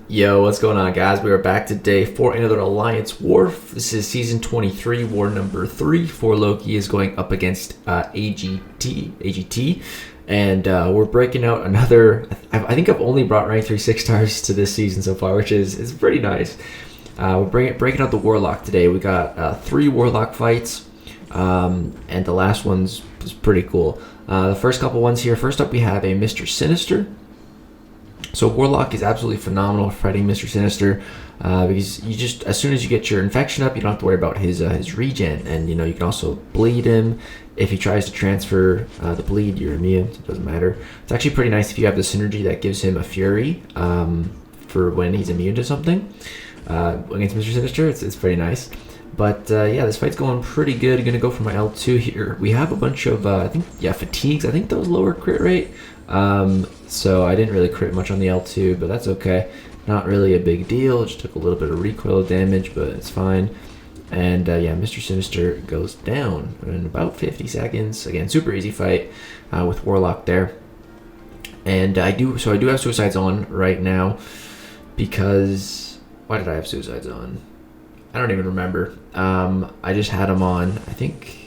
Yo, what's going on, guys? We are back today for another Alliance War. This is Season 23, War number 3, for Loki is going up against AGT. And we're breaking out another... I think I've only brought rank 3 6-stars to this season so far, which is pretty nice. We're breaking out the Warlock today. We got 3 Warlock fights, and the last one's pretty cool. The first couple ones here. First up, we have a Mr. Sinister. So Warlock is absolutely phenomenal for fighting Mr. Sinister, because you just, as soon as you get your infection up, you don't have to worry about his regen, and you can also bleed him. If he tries to transfer the bleed, you're immune, so it doesn't matter. It's actually pretty nice if you have the synergy that gives him a fury for when he's immune to something against Mr. Sinister. It's pretty nice. But yeah, this fight's going pretty good. I'm gonna go for my L2 here. We have a bunch of fatigues. I think those lower crit rate. So I didn't really crit much on the L2, but that's okay. Not really a big deal. Just took a little bit of recoil damage, but it's fine. And yeah, Mr. Sinister goes down in about 50 seconds. Again, super easy fight with Warlock there. And I do have suicides on right now because why did I have suicides on? I don't even remember. I just had them on. I think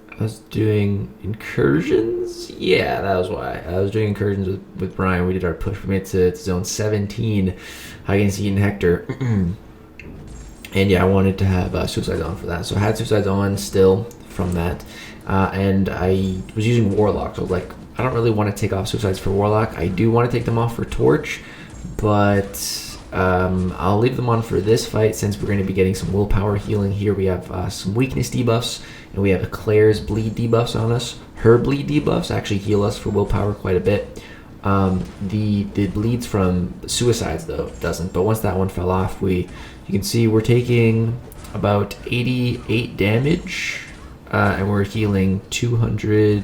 I was doing incursions. Yeah, that was why. I was doing incursions with Brian. We did our push. We made it to zone 17 against Ian Hector. And yeah, I wanted to have suicides on for that. So I had suicides on still from that. And I was using Warlock. So I was like, I don't really want to take off suicides for Warlock. I do want to take them off for Torch. But I'll leave them on for this fight since we're going to be getting some willpower healing here. We have some weakness debuffs, and we have Claire's bleed debuffs on us. Her bleed debuffs actually heal us for willpower quite a bit. The bleeds from suicides though doesn't, but once that one fell off, you can see we're taking about 88 damage, and we're healing 200.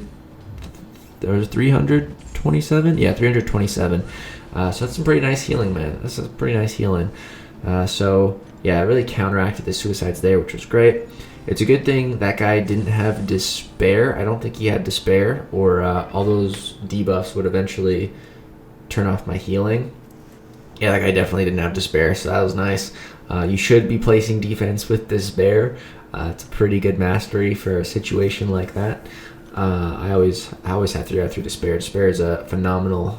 There's 327. Yeah, 327. So that's some pretty nice healing, man. That's a pretty nice healing. So yeah, it really counteracted the suicides there, which was great. It's a good thing that guy didn't have despair. I don't think he had despair, or all those debuffs would eventually turn off my healing. Yeah, that guy definitely didn't have despair, so that was nice. You should be placing defense with despair. It's a pretty good mastery for a situation like that. I always have to go through despair. Despair is a phenomenal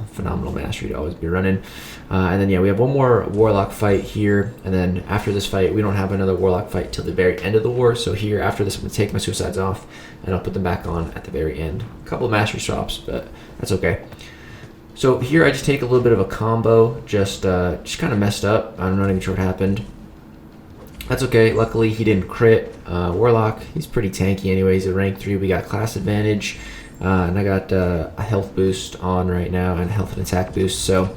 mastery to always be running. And then yeah, we have one more Warlock fight here, and then after this fight, we don't have another Warlock fight till the very end of the war. So here, after this, I'm gonna take my suicides off, and I'll put them back on at the very end. A couple of mastery swaps, but that's okay. So here, I just take a little bit of a combo, just kind of messed up. I'm not even sure what happened. That's okay. Luckily, he didn't crit. Warlock, he's pretty tanky anyways. At rank 3, we got class advantage. And I got a health boost on right now and health and attack boost. So,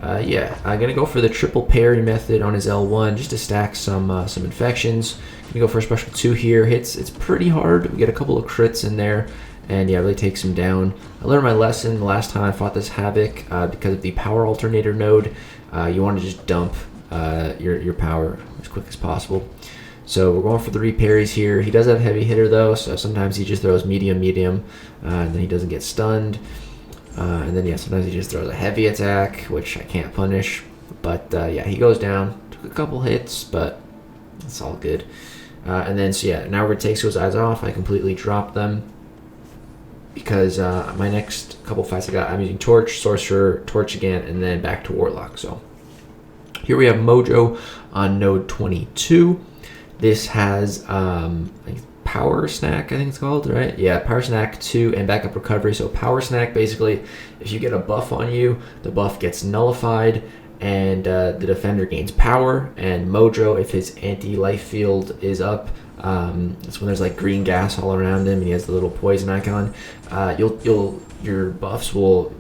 yeah, I'm going to go for the triple parry method on his L1 just to stack some infections. I'm going to go for a special 2 here. It's pretty hard. We get a couple of crits in there. And yeah, it really takes him down. I learned my lesson the last time I fought this Havoc because of the power alternator node. You want to just dump your power as quick as possible. So we're going for the reparries here. He does have heavy hitter though, so sometimes he just throws medium, and then he doesn't get stunned. And then yeah, sometimes he just throws a heavy attack, which I can't punish. But yeah, he goes down. Took a couple hits, but it's all good. And then so yeah, now we're gonna take suicides off. I completely dropped them because my next couple fights I'm using Torch, Sorcerer, Torch again, and then back to Warlock. So here we have Mojo on node 22. This has Power Snack, I think it's called, right? Yeah, Power Snack 2 and Backup Recovery. So Power Snack, basically, if you get a buff on you, the buff gets nullified, and the defender gains power. And Mojo, if his anti-life field is up, that's when there's like green gas all around him, and he has the little poison icon. Your buffs will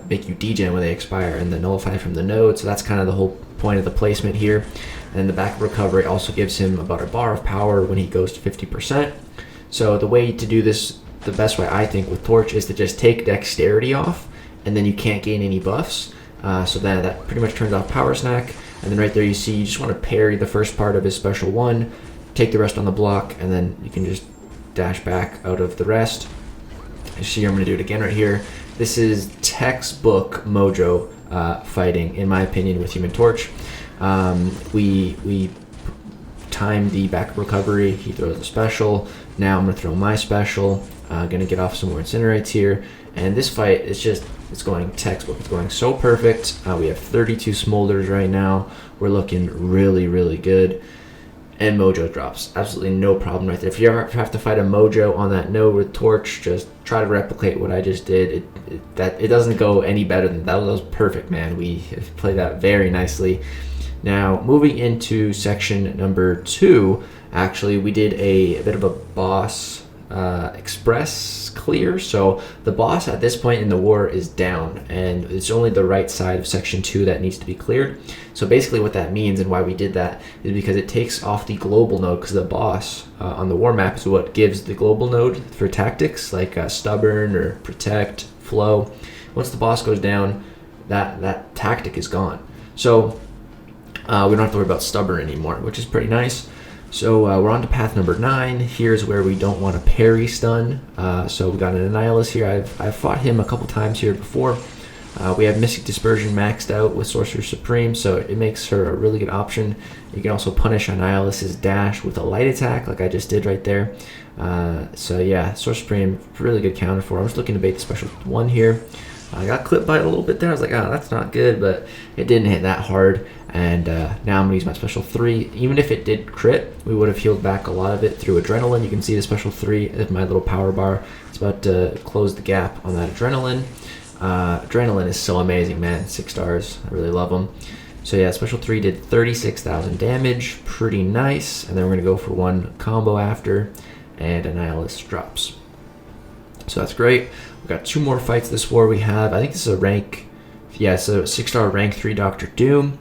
make you degen when they expire and then nullify from the node. So that's kind of the whole point of the placement here. And the back recovery also gives him about a bar of power when he goes to 50%. So the way to do this, the best way I think with Torch, is to just take dexterity off, and then you can't gain any buffs. So then that pretty much turns off Power Snack. And then right there you see you just want to parry the first part of his special 1, take the rest on the block, and then you can just dash back out of the rest. You see I'm going to do it again right here. This is textbook Mojo fighting, in my opinion, with Human Torch. We time the backup recovery. He throws a special. Now I'm going to throw my special. Going to get off some more Incinerates here. And this fight is just, it's going textbook. It's going so perfect. We have 32 Smolders right now. We're looking really, really good. And Mojo drops. Absolutely no problem right there. If you ever have to fight a Mojo on that node with Torch, just try to replicate what I just did. It doesn't go any better than that. That was perfect, man. We played that very nicely. Now, moving into section number 2, actually, we did a bit of a boss express clear. So the boss at this point in the war is down, and it's only the right side of section 2 that needs to be cleared. So basically what that means and why we did that is because it takes off the global node, because the boss on the war map is what gives the global node for tactics like stubborn or protect, flow. Once the boss goes down, that tactic is gone. So we don't have to worry about stubborn anymore, which is pretty nice. So we're on to path number 9. Here's where we don't want to parry stun. So we got an Annihilus here. I've fought him a couple times here before. We have Mystic Dispersion maxed out with Sorcerer Supreme, so it makes her a really good option. You can also punish Annihilus's dash with a light attack, like I just did right there. So yeah, Sorcerer Supreme, really good counter for her. I'm just looking to bait the special 1 here. I got clipped by it a little bit there. I was like, oh, that's not good, but it didn't hit that hard. And now I'm going to use my special 3. Even if it did crit, we would have healed back a lot of it through Adrenaline. You can see the special 3 is my little power bar. It's about to close the gap on that Adrenaline. Adrenaline is so amazing, man. 6 stars. I really love them. So yeah, special 3 did 36,000 damage. Pretty nice. And then we're going to go for 1 combo after. And Annihilus drops. So that's great. We've got 2 more fights this war we have. I think this is a rank... Yeah, so 6-star rank 3 Dr. Doom.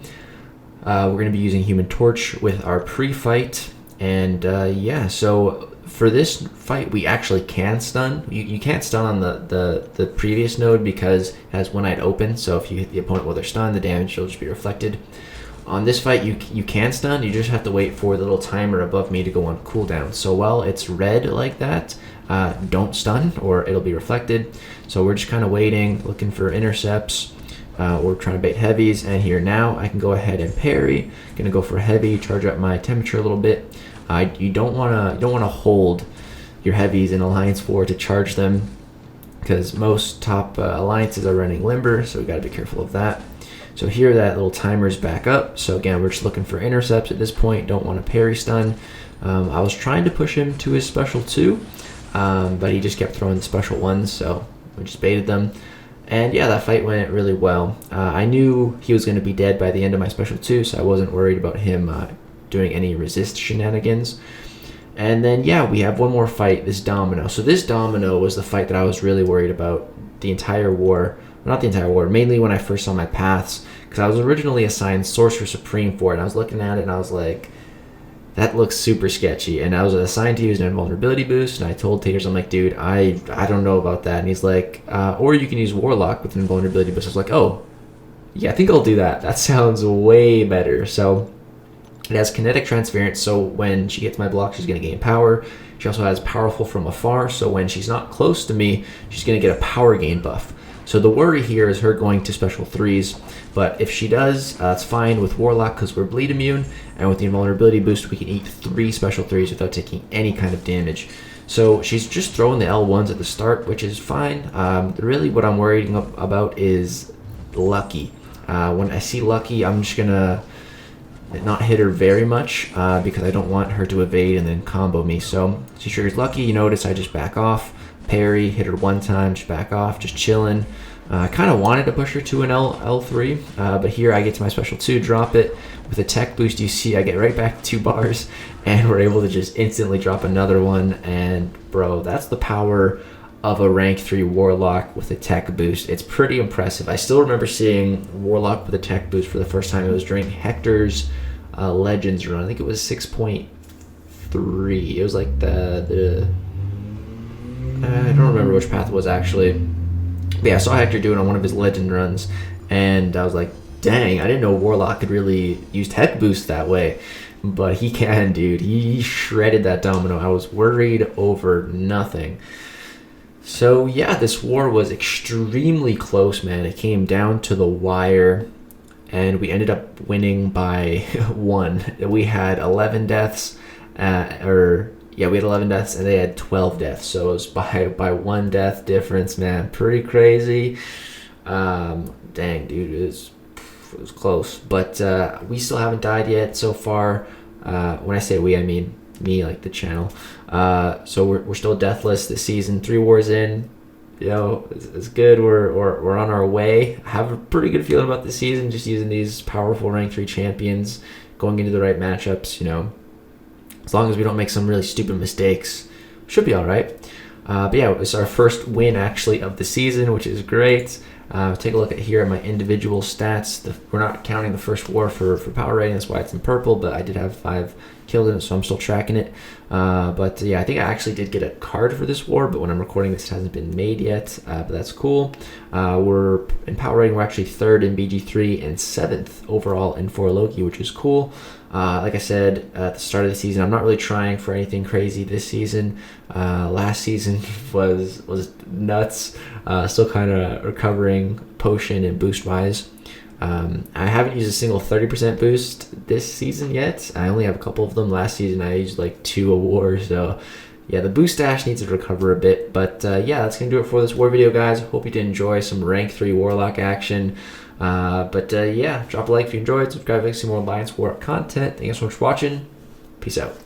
We're going to be using Human Torch with our pre-fight. And yeah, so for this fight, we actually can stun. You can't stun on the previous node because it has one eye open. So if you hit the opponent while they're stunned, the damage will just be reflected. On this fight, you can stun. You just have to wait for the little timer above me to go on cooldown. So while it's red like that, don't stun or it'll be reflected. So we're just kind of waiting, looking for intercepts. We're trying to bait heavies, and here now I can go ahead and parry. Gonna go for heavy, charge up my temperature a little bit. You don't wanna hold your heavies in Alliance 4 to charge them, because most top alliances are running limber, so we gotta be careful of that. So here that little timer's back up. So again, we're just looking for intercepts at this point. Don't want to parry stun. I was trying to push him to his special 2, but he just kept throwing the special 1s, so we just baited them. And yeah, that fight went really well. I knew he was going to be dead by the end of my special 2, so I wasn't worried about him doing any resist shenanigans. And then yeah, we have one more fight, this Domino. So this Domino was the fight that I was really worried about the entire war. Not the entire war, mainly when I first saw my paths, because I was originally assigned Sorcerer Supreme for it, and I was looking at it and I was like, that looks super sketchy. And I was assigned to use an invulnerability boost, and I told Taters, I'm like, dude, I don't know about that. And he's like, or you can use Warlock with an invulnerability boost. I was like, oh, yeah, I think I'll do that. That sounds way better. So it has kinetic transference, so when she gets my block, she's going to gain power. She also has powerful from afar, so when she's not close to me, she's going to get a power gain buff. So the worry here is her going to special 3s, but if she does, it's fine with Warlock because we're bleed immune, and with the invulnerability boost, we can eat 3 special 3s without taking any kind of damage. So she's just throwing the L1s at the start, which is fine. Really what I'm worried about is Lucky. When I see Lucky, I'm just going to not hit her very much because I don't want her to evade and then combo me. So she triggers Lucky, you notice I just back off. Parry, hit her 1 time, just back off, just chilling. I kind of wanted to push her to an L3, but here I get to my special 2, drop it. With a tech boost, you see I get right back to 2 bars, and we're able to just instantly drop another one. And bro, that's the power of a rank 3 Warlock with a tech boost. It's pretty impressive. I still remember seeing Warlock with a tech boost for the first time. It was during Hector's Legends run. I think it was 6.3. It was like the I don't remember which path it was actually. But yeah, I saw Hector do it on one of his legend runs, and I was like, dang, I didn't know Warlock could really use tech boost that way. But he can, dude. He shredded that Domino. I was worried over nothing. So yeah, this war was extremely close, man. It came down to the wire, and we ended up winning by 1. We had 11 deaths, we had 11 deaths, and they had 12 deaths. So it was by 1 death difference, man. Pretty crazy. Dang, dude, it was close. But we still haven't died yet so far. When I say we, I mean me, like the channel. So we're still deathless this season. 3 wars in, it's good. We're on our way. I have a pretty good feeling about the season, just using these powerful rank 3 champions, going into the right matchups. As long as we don't make some really stupid mistakes, should be all right. But yeah, it's our first win actually of the season, which is great. Take a look at here at my individual stats. We're not counting the first war for power rating, that's why it's in purple, but I did have 5 killed in it, so I'm still tracking it. But yeah, I think I actually did get a card for this war, but when I'm recording this, it hasn't been made yet, but that's cool. We're in power rating, we're actually 3rd in BG3 and 7th overall in 4 Loki, which is cool. Like I said at the start of the season, I'm not really trying for anything crazy this season. Last season was nuts. Still kind of recovering potion and boost wise. I haven't used a single 30% boost this season yet. I only have a couple of them. Last season I used like 2 a war, so yeah, the boost dash needs to recover a bit. But yeah, that's gonna do it for this war video, guys. Hope you did enjoy some rank 3 Warlock action. Yeah, drop a like if you enjoyed. Subscribe to see more Alliance War content. Thank you so much for watching. Peace out.